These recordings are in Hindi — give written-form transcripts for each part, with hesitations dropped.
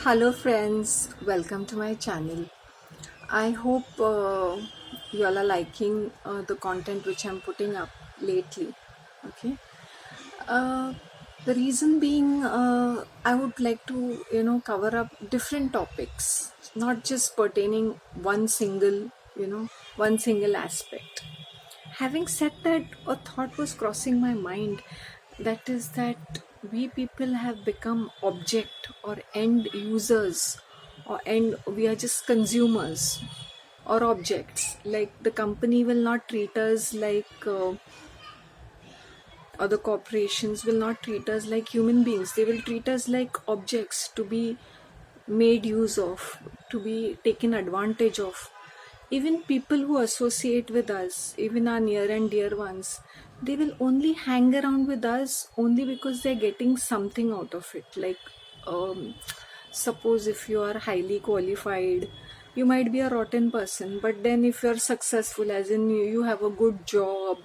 Hello, friends. Welcome to my channel. I hope you all are liking the content which I'm putting up lately. Okay. Uh, the reason being, I would like to cover up different topics, not just pertaining one single aspect. Having said that, a thought was crossing my mind, that is that we people have become object or end users, or end we are just consumers or objects. Like the company will not treat us like or the corporations will not treat us like human beings. They will treat us like objects to be made use of, to be taken advantage of. Even people who associate with us, even our near and dear ones, they will only hang around with us only because they're getting something out of it. Like, suppose if you are highly qualified, you might be a rotten person, but then if you're successful, as in you have a good job,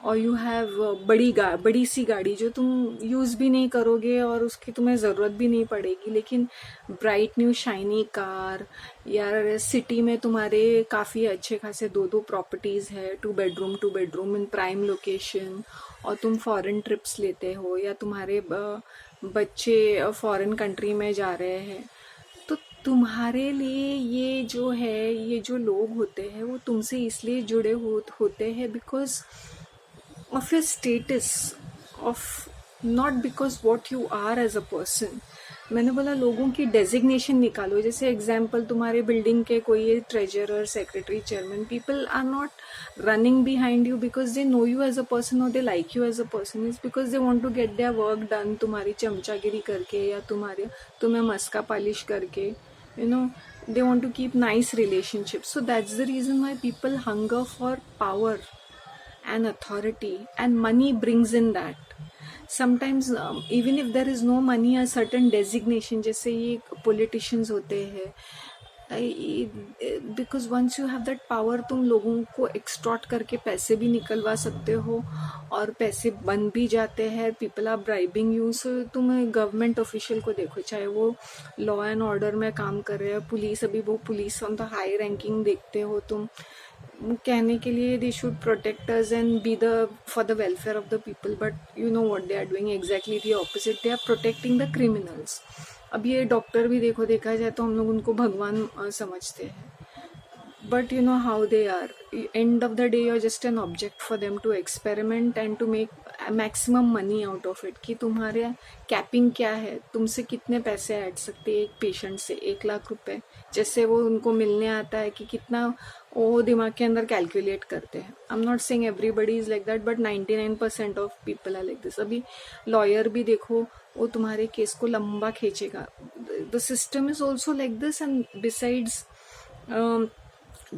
और यू हैव बड़ी सी गाड़ी जो तुम यूज़ भी नहीं करोगे और उसकी तुम्हें ज़रूरत भी नहीं पड़ेगी, लेकिन ब्राइट न्यू शाइनी कार, या सिटी में तुम्हारे काफ़ी अच्छे खासे दो दो प्रॉपर्टीज़ है, टू बेडरूम इन प्राइम लोकेशन, और तुम फॉरेन ट्रिप्स लेते हो, या तुम्हारे बच्चे फॉरेन कंट्री में जा रहे हैं, तो तुम्हारे लिए ये जो लोग होते हैं वो तुमसे इसलिए जुड़े होते हैं because of your status, of not because what you are as a person. मैंने बोला लोगों की डेजिग्नेशन निकालो. जैसे एग्जाम्पल, तुम्हारे बिल्डिंग के कोई treasurer, secretary, chairman, people are not running behind you because they know you as a person और they like you as a person. Is because they want to get their work done, तुम्हारी चमचागिरी करके या तुम्हें मस्का पालिश करके, they want to keep nice relationships. So that's the reason why people hunger for power and authority, and money brings in that. Sometimes even if there is no money, a certain designation, जैसे ये politicians होते हैं, because once you have that power, तुम लोगों को एक्सटॉर्ट करके पैसे भी निकलवा सकते हो और पैसे बन भी जाते हैं. People are bribing you. So तुम गवर्नमेंट ऑफिशियल को देखो, चाहे वो लॉ एंड ऑर्डर में काम कर रहे हैं, पुलिस, अभी वो police on the high ranking देखते हो तुम, कहने के लिए they should protect us and be the for the welfare of the people, but you know what they are doing exactly the opposite. They are protecting the criminals. अब ये डॉक्टर भी देखा जाए तो हम लोग उनको भगवान समझते हैं, but you know how they are. End of the day, you're just an object for them to experiment and to make maximum money out of it. कि तुम्हारे कैपिंग क्या है, तुमसे कितने पैसे ऐड सकते हैं एक पेशेंट से, 1 लाख रुपए, जैसे वो उनको मिलने आता है कि कितना वो दिमाग के अंदर कैलकुलेट करते हैं. I am not saying everybody is like that, but 99% of people are like this. अभी लॉयर भी देखो, वो तुम्हारे केस को लंबा खींचेगा. The system is also like this, and besides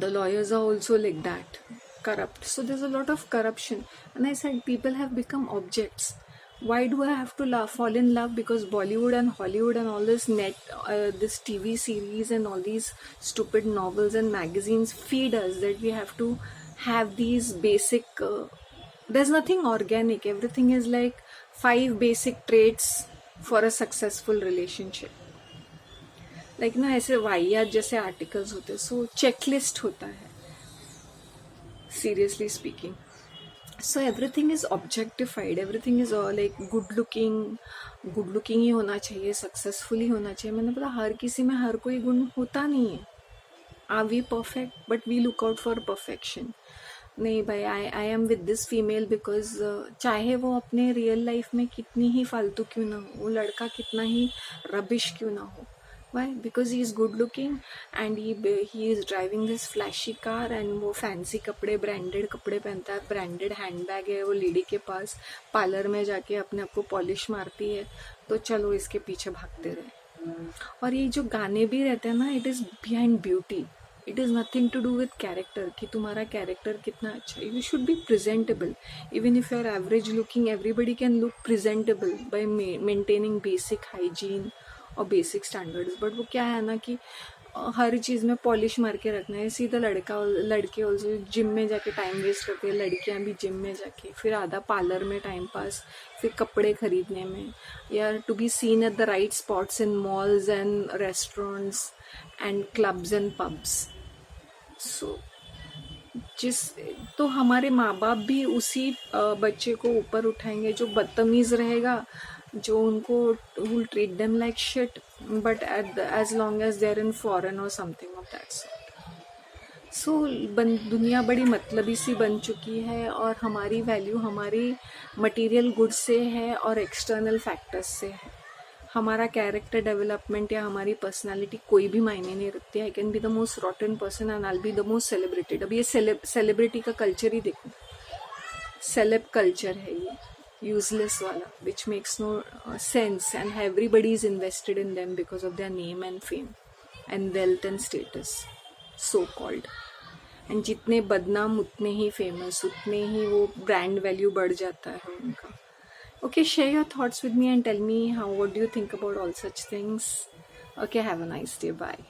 the lawyers are also like that, corrupt. So there's a lot of corruption, and I said people have become objects. Why do I have to fall in love? Because Bollywood and Hollywood and all this this TV series and all these stupid novels and magazines feed us that we have to have these basic there's nothing organic. Everything is like 5 basic traits for a successful relationship. Like ना ऐसे वाहियात जैसे आर्टिकल्स होते हैं. सो चेकलिस्ट होता है, seriously speaking. So everything is objectified, everything is like good looking ही होना चाहिए, सक्सेसफुल ही होना चाहिए. मैंने बोला हर किसी में हर कोई गुण होता नहीं है. Are we perfect? But we look out for perfection. नहीं भाई, I am with this female because चाहे वो अपने रियल लाइफ में कितनी ही फालतू क्यों ना हो, वो लड़का कितना ही रबिश क्यों ना हो. Why? Because he is good looking and he is driving this flashy car and वो फैंसी कपड़े, ब्रांडेड कपड़े पहनता है, ब्रांडेड हैंडबैग है वो लेडी के पास, पार्लर में जाके अपने आप को पॉलिश मारती है, तो चलो इसके पीछे भागते रहे. और ये जो गाने भी रहते हैं ना, it is behind beauty. It is nothing to do with character, कि तुम्हारा कैरेक्टर कितना अच्छा है. You should be presentable. Even if you are average looking, everybody can look presentable by maintaining basic hygiene और बेसिक स्टैंडर्ड्स. बट वो क्या है ना कि हर चीज़ में पॉलिश मार के रखना है। सीधा लड़के ऑल्सो जिम में जाके टाइम वेस्ट करते हैं, लड़कियां भी जिम में जाके, फिर आधा पार्लर में टाइम पास, फिर कपड़े खरीदने में, या to be seen at the right spots in malls and restaurants and clubs and pubs. So जिस तो हमारे माँ बाप भी उसी बच्चे को ऊपर उठाएंगे जो बदतमीज रहेगा, जो उनको will treat them like shit, but as long as they're in foreign or something of that sort. सो दुनिया बड़ी मतलबी सी बन चुकी है, और हमारी वैल्यू हमारी मटेरियल गुड्स से है और एक्सटर्नल फैक्टर्स से है। हमारा कैरेक्टर डेवलपमेंट या हमारी पर्सनालिटी कोई भी मायने नहीं रखती। I can be the most रॉटन person and I be the most celebrated. अब ये सेलिब्रिटी का कल्चर ही देखो, सेलेब कल्चर है ये यूजलेस वाला, which makes no sense, and everybody is invested in them because of their name and fame and wealth and status so called. And जितने बदनाम उतने ही फेमस, उतने ही वो ब्रांड वैल्यू बढ़ जाता है उनका। Okay, share your thoughts with me and tell me what do you think about all such things. Okay, have a nice day. Bye.